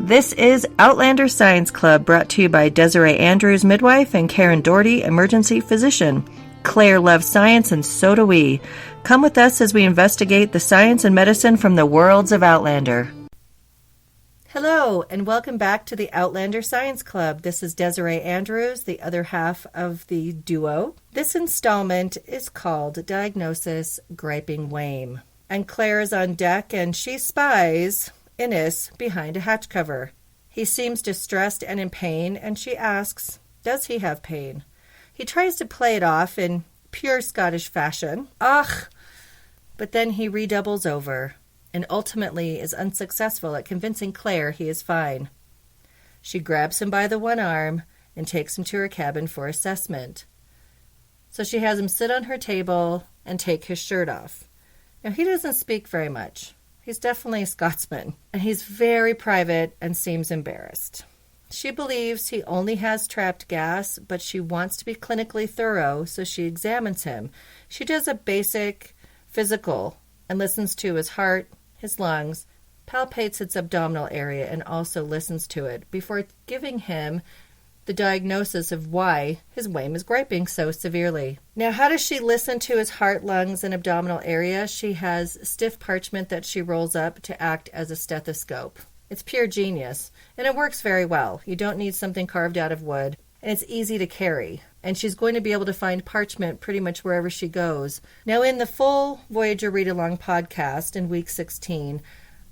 This is Outlander Science Club, brought to you by Desiree Andrews, midwife, and Karen Doherty, emergency physician. Claire loves science, and so do we. Come with us as we investigate the science and medicine from the worlds of Outlander. Hello, and welcome back to the Outlander Science Club. This is Desiree Andrews, the other half of the duo. This installment is called Diagnosis Griping Waim. And Claire is on deck, and she spies Innes behind a hatch cover. He seems distressed and in pain, and she asks, does he have pain? He tries to play it off in pure Scottish fashion. Ach! But then he redoubles over, and ultimately is unsuccessful at convincing Claire he is fine. She grabs him by the one arm and takes him to her cabin for assessment. So she has him sit on her table and take his shirt off. Now, he doesn't speak very much. He's definitely a Scotsman, and he's very private and seems embarrassed. She believes he only has trapped gas, but she wants to be clinically thorough, so she examines him. She does a basic physical and listens to his heart, his lungs, palpates its abdominal area, and also listens to it before giving him the diagnosis of why his Waim is griping so severely. Now, how does she listen to his heart, lungs, and abdominal area? She has stiff parchment that she rolls up to act as a stethoscope. It's pure genius, and it works very well. You don't need something carved out of wood, and it's easy to carry. And she's going to be able to find parchment pretty much wherever she goes. Now, in the full Voyager Read-Along podcast in week 16,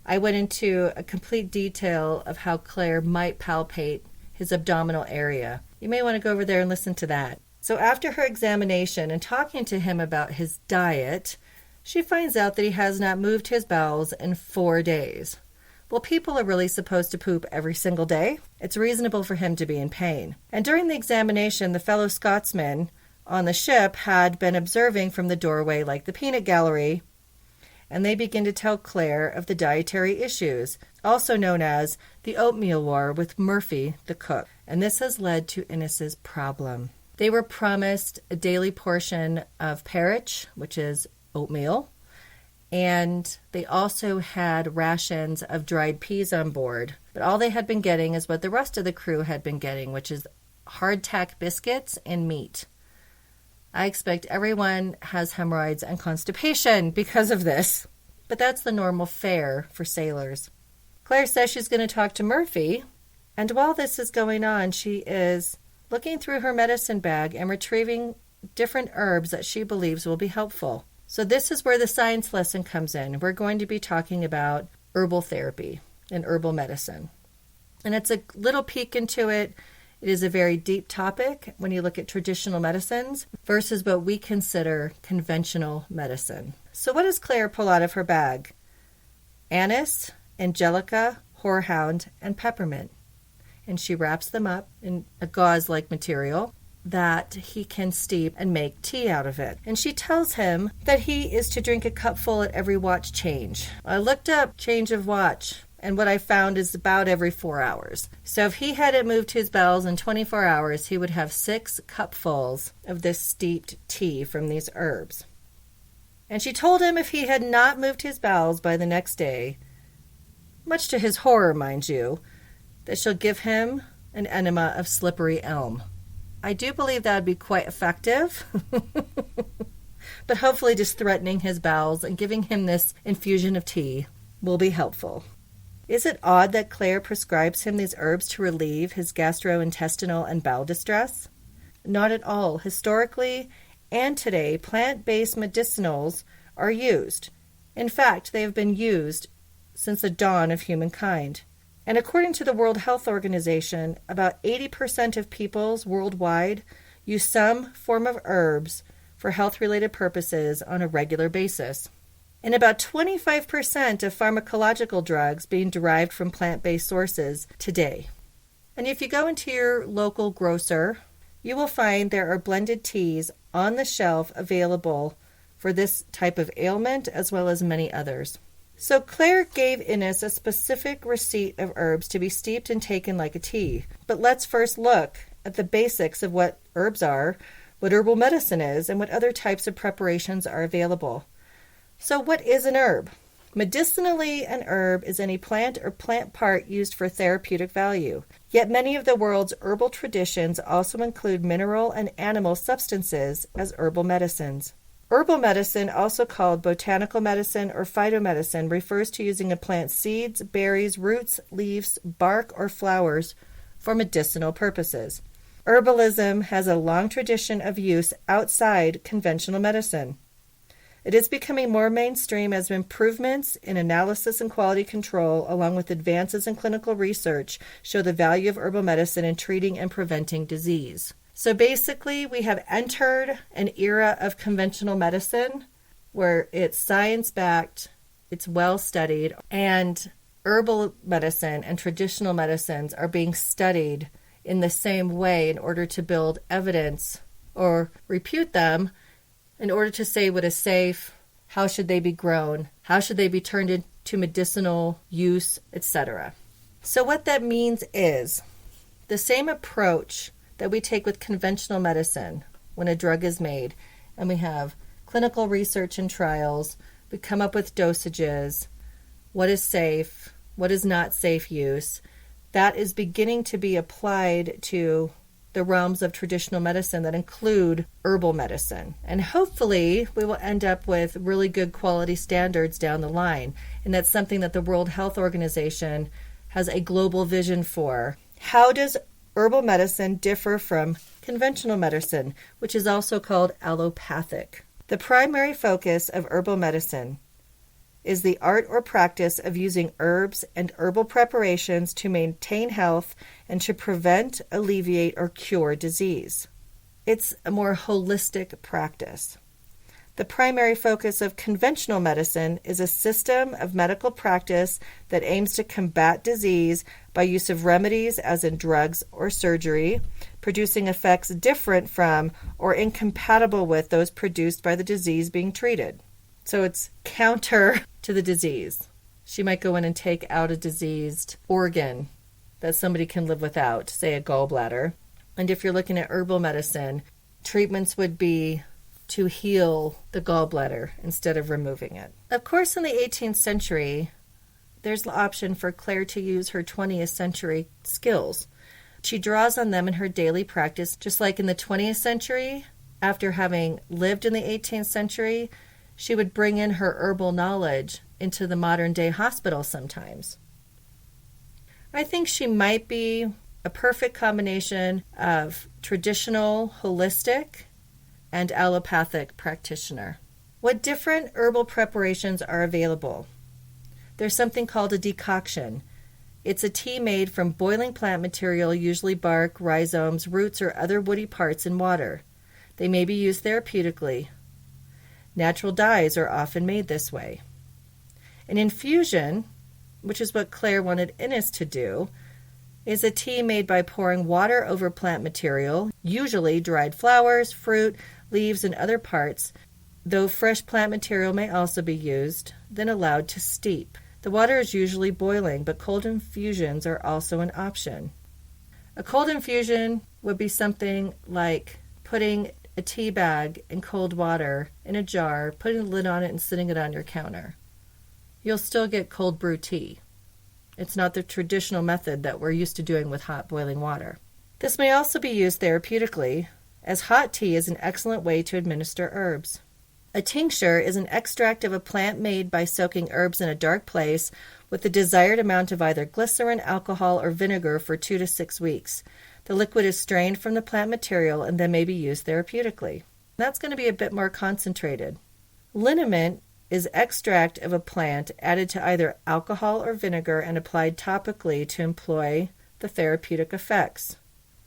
I went into a complete detail of how Claire might palpate his abdominal area. You may want to go over there and listen to that. So after her examination and talking to him about his diet, she finds out that he has not moved his bowels in 4 days. Well, people are really supposed to poop every single day. It's reasonable for him to be in pain. And during the examination, the fellow Scotsman on the ship had been observing from the doorway like the peanut gallery, and they begin to tell Claire of the dietary issues, also known as the oatmeal war with Murphy, the cook. And this has led to Innes's problem. They were promised a daily portion of parritch, which is oatmeal, and they also had rations of dried peas on board. But all they had been getting is what the rest of the crew had been getting, which is hardtack biscuits and meat. I expect everyone has hemorrhoids and constipation because of this, but that's the normal fare for sailors. Claire says she's going to talk to Murphy, and while this is going on, she is looking through her medicine bag and retrieving different herbs that she believes will be helpful. So this is where the science lesson comes in. We're going to be talking about herbal therapy and herbal medicine. And it's a little peek into it. It is a very deep topic when you look at traditional medicines versus what we consider conventional medicine. So what does Claire pull out of her bag? Anise, angelica, horehound, and peppermint. And she wraps them up in a gauze-like material that he can steep and make tea out of it. And she tells him that he is to drink a cupful at every watch change. I looked up change of watch, and what I found is about every 4 hours. So if he hadn't moved his bowels in 24 hours, he would have 6 cupfuls of this steeped tea from these herbs. And she told him if he had not moved his bowels by the next day, much to his horror, mind you, that she'll give him an enema of slippery elm. I do believe that would be quite effective, but hopefully just threatening his bowels and giving him this infusion of tea will be helpful. Is it odd that Claire prescribes him these herbs to relieve his gastrointestinal and bowel distress? Not at all. Historically and today, plant-based medicinals are used. In fact, they have been used since the dawn of humankind. And according to the World Health Organization, about 80% of peoples worldwide use some form of herbs for health-related purposes on a regular basis. And about 25% of pharmacological drugs being derived from plant-based sources today. And if you go into your local grocer, you will find there are blended teas on the shelf available for this type of ailment as well as many others. So Claire gave Innes a specific receipt of herbs to be steeped and taken like a tea. But let's first look at the basics of what herbs are, what herbal medicine is, and what other types of preparations are available. So what is an herb? Medicinally, an herb is any plant or plant part used for therapeutic value. Yet many of the world's herbal traditions also include mineral and animal substances as herbal medicines. Herbal medicine, also called botanical medicine or phytomedicine, refers to using a plant's seeds, berries, roots, leaves, bark, or flowers for medicinal purposes. Herbalism has a long tradition of use outside conventional medicine. It is becoming more mainstream as improvements in analysis and quality control, along with advances in clinical research, show the value of herbal medicine in treating and preventing disease. So basically, we have entered an era of conventional medicine where it's science-backed, it's well-studied, and herbal medicine and traditional medicines are being studied in the same way in order to build evidence or refute them in order to say what is safe, how should they be grown, how should they be turned into medicinal use, etc. So what that means is the same approach that we take with conventional medicine when a drug is made, and we have clinical research and trials, we come up with dosages, what is safe, what is not safe use. That is beginning to be applied to the realms of traditional medicine that include herbal medicine. And hopefully we will end up with really good quality standards down the line. And that's something that the World Health Organization has a global vision for. How does herbal medicine differ from conventional medicine, which is also called allopathic? The primary focus of herbal medicine is the art or practice of using herbs and herbal preparations to maintain health and to prevent, alleviate, or cure disease. It's a more holistic practice. The primary focus of conventional medicine is a system of medical practice that aims to combat disease by use of remedies as in drugs or surgery, producing effects different from or incompatible with those produced by the disease being treated. So it's counter to the disease. She might go in and take out a diseased organ that somebody can live without, say a gallbladder. And if you're looking at herbal medicine, treatments would be to heal the gallbladder instead of removing it. Of course, in the 18th century, there's the option for Claire to use her 20th century skills. She draws on them in her daily practice, just like in the 20th century. After having lived in the 18th century, she would bring in her herbal knowledge into the modern-day hospital sometimes. I think she might be a perfect combination of traditional, holistic, and allopathic practitioner. What different herbal preparations are available? There's something called a decoction. It's a tea made from boiling plant material, usually bark, rhizomes, roots, or other woody parts in water. They may be used therapeutically. Natural dyes are often made this way. An infusion, which is what Claire wanted Innes to do, is a tea made by pouring water over plant material, usually dried flowers, fruit, leaves, and other parts, though fresh plant material may also be used, then allowed to steep. The water is usually boiling, but cold infusions are also an option. A cold infusion would be something like putting a tea bag in cold water in a jar, putting a lid on it, and sitting it on your counter. You'll still get cold brew tea. It's not the traditional method that we're used to doing with hot boiling water. This may also be used therapeutically, as hot tea is an excellent way to administer herbs. A tincture is an extract of a plant made by soaking herbs in a dark place with the desired amount of either glycerin, alcohol, or vinegar for 2 to 6 weeks. The liquid is strained from the plant material and then may be used therapeutically. That's going to be a bit more concentrated. Liniment is extract of a plant added to either alcohol or vinegar and applied topically to employ the therapeutic effects.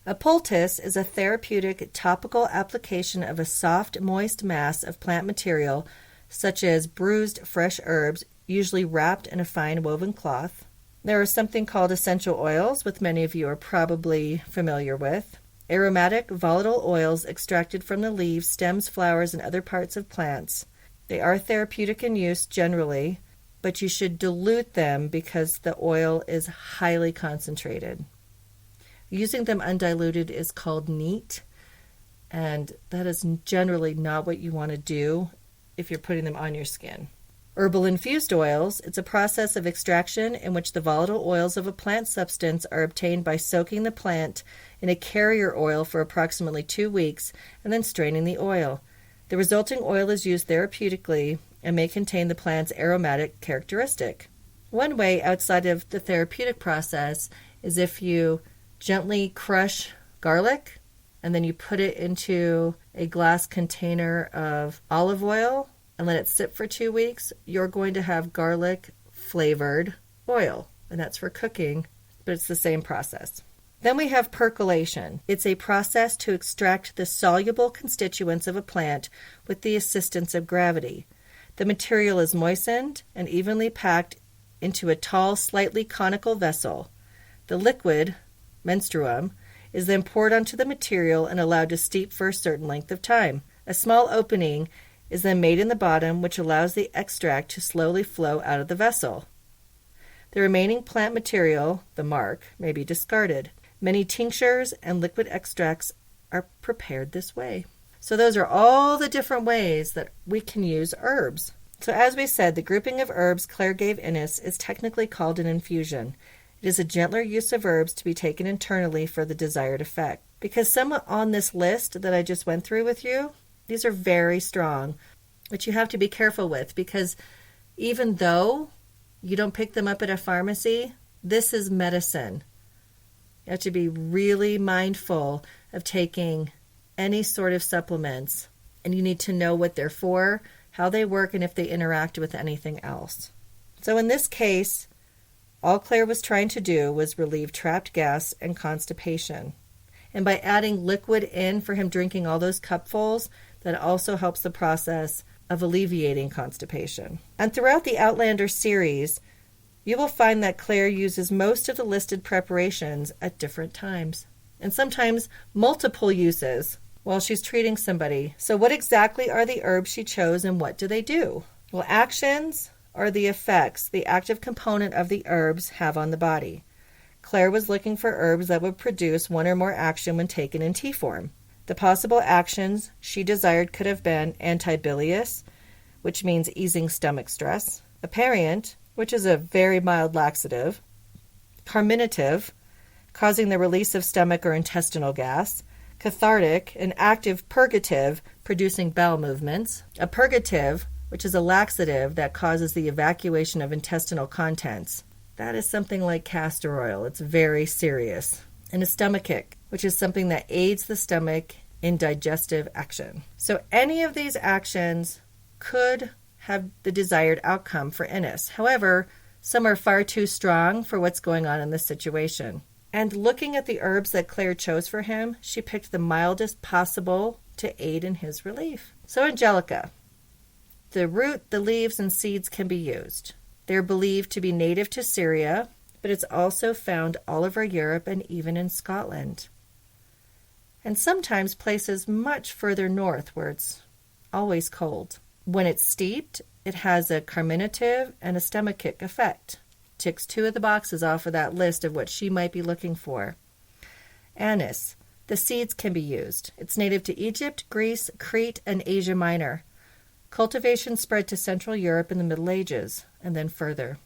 A poultice is a therapeutic topical application of a soft, moist mass of plant material, such as bruised fresh herbs, usually wrapped in a fine woven cloth. There is something called essential oils, which many of you are probably familiar with. Aromatic, volatile oils extracted from the leaves, stems, flowers, and other parts of plants. They are therapeutic in use generally, but you should dilute them because the oil is highly concentrated. Using them undiluted is called neat, and that is generally not what you want to do if you're putting them on your skin. Herbal infused oils, it's a process of extraction in which the volatile oils of a plant substance are obtained by soaking the plant in a carrier oil for approximately 2 weeks and then straining the oil. The resulting oil is used therapeutically and may contain the plant's aromatic characteristic. One way outside of the therapeutic process is if you gently crush garlic and then you put it into a glass container of olive oil and let it sit for 2 weeks, you're going to have garlic flavored oil. And that's for cooking, but it's the same process. Then we have percolation. It's a process to extract the soluble constituents of a plant with the assistance of gravity. The material is moistened and evenly packed into a tall, slightly conical vessel. The liquid, menstruum, is then poured onto the material and allowed to steep for a certain length of time. A small opening is then made in the bottom, which allows the extract to slowly flow out of the vessel. The remaining plant material, the marc, may be discarded. Many tinctures and liquid extracts are prepared this way. So those are all the different ways that we can use herbs. So as we said, the grouping of herbs Claire gave Innes is technically called an infusion. It is a gentler use of herbs to be taken internally for the desired effect. Because some on this list that I just went through with you, these are very strong, which you have to be careful with, because even though you don't pick them up at a pharmacy, this is medicine. You have to be really mindful of taking any sort of supplements, and you need to know what they're for, how they work, and if they interact with anything else. So in this case, all Claire was trying to do was relieve trapped gas and constipation. And by adding liquid in for him drinking all those cupfuls, that also helps the process of alleviating constipation. And throughout the Outlander series, you will find that Claire uses most of the listed preparations at different times, and sometimes multiple uses while she's treating somebody. So what exactly are the herbs she chose and what do they do? Well, actions are the effects the active component of the herbs have on the body. Claire was looking for herbs that would produce one or more action when taken in tea form. The possible actions she desired could have been antibilious, which means easing stomach stress, aperient, which is a very mild laxative, carminative, causing the release of stomach or intestinal gas, cathartic, an active purgative, producing bowel movements, a purgative, which is a laxative that causes the evacuation of intestinal contents. That is something like castor oil. It's very serious. And a stomachic, which is something that aids the stomach in digestive action. So any of these actions could have the desired outcome for Innes. However, some are far too strong for what's going on in this situation. And looking at the herbs that Claire chose for him, she picked the mildest possible to aid in his relief. So Angelica. The root, the leaves, and seeds can be used. They're believed to be native to Syria, but it's also found all over Europe and even in Scotland. And sometimes places much further north where it's always cold. When it's steeped, it has a carminative and a stomachic effect. Ticks 2 of the boxes off of that list of what she might be looking for. Anise. The seeds can be used. It's native to Egypt, Greece, Crete, and Asia Minor. Cultivation spread to Central Europe in the Middle Ages, and then further.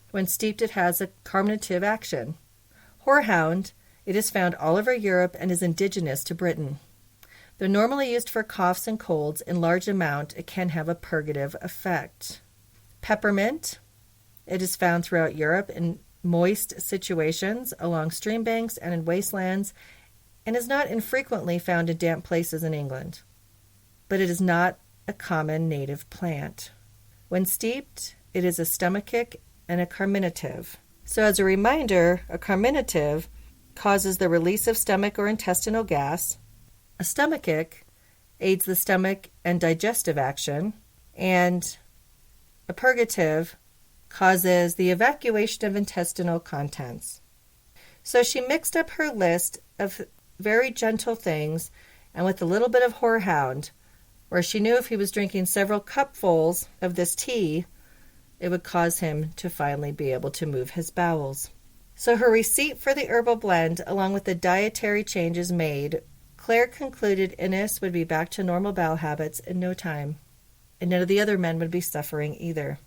When steeped, it has a carminative action. Horehound. It is found all over Europe and is indigenous to Britain. Though normally used for coughs and colds in large amount, it can have a purgative effect. Peppermint. It is found throughout Europe in moist situations, along stream banks and in wastelands, and is not infrequently found in damp places in England. But it is not a common native plant. When steeped, it is a stomachic and a carminative. So as a reminder, a carminative causes the release of stomach or intestinal gas. A stomachic aids the stomach and digestive action, and a purgative causes the evacuation of intestinal contents. So she mixed up her list of very gentle things, and with a little bit of horehound, where she knew if he was drinking several cupfuls of this tea, it would cause him to finally be able to move his bowels. So her receipt for the herbal blend, along with the dietary changes made, Claire concluded Innes would be back to normal bowel habits in no time. and none of the other men would be suffering either.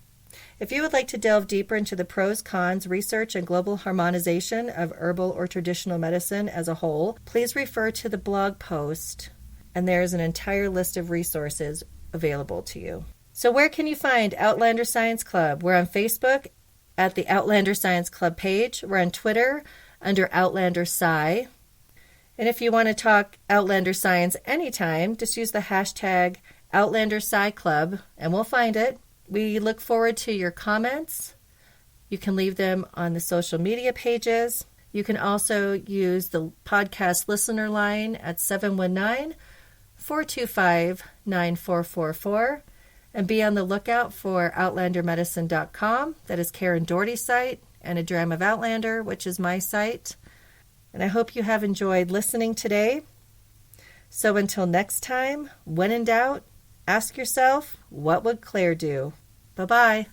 If you would like to delve deeper into the pros, cons, research, and global harmonization of herbal or traditional medicine as a whole, please refer to the blog post, and there is an entire list of resources available to you. So where can you find Outlander Science Club? We're on Facebook at the Outlander Science Club page. We're on Twitter under Outlander Sci. And if you want to talk Outlander Science anytime, just use the hashtag Outlander Sci Club, and we'll find it. We look forward to your comments. You can leave them on the social media pages. You can also use the podcast listener line at 719-425-9444 and be on the lookout for OutlanderMedicine.com. That is Karen Doherty's site, and A Dram of Outlander, which is my site. And I hope you have enjoyed listening today. So until next time, when in doubt, ask yourself, what would Claire do? Bye-bye.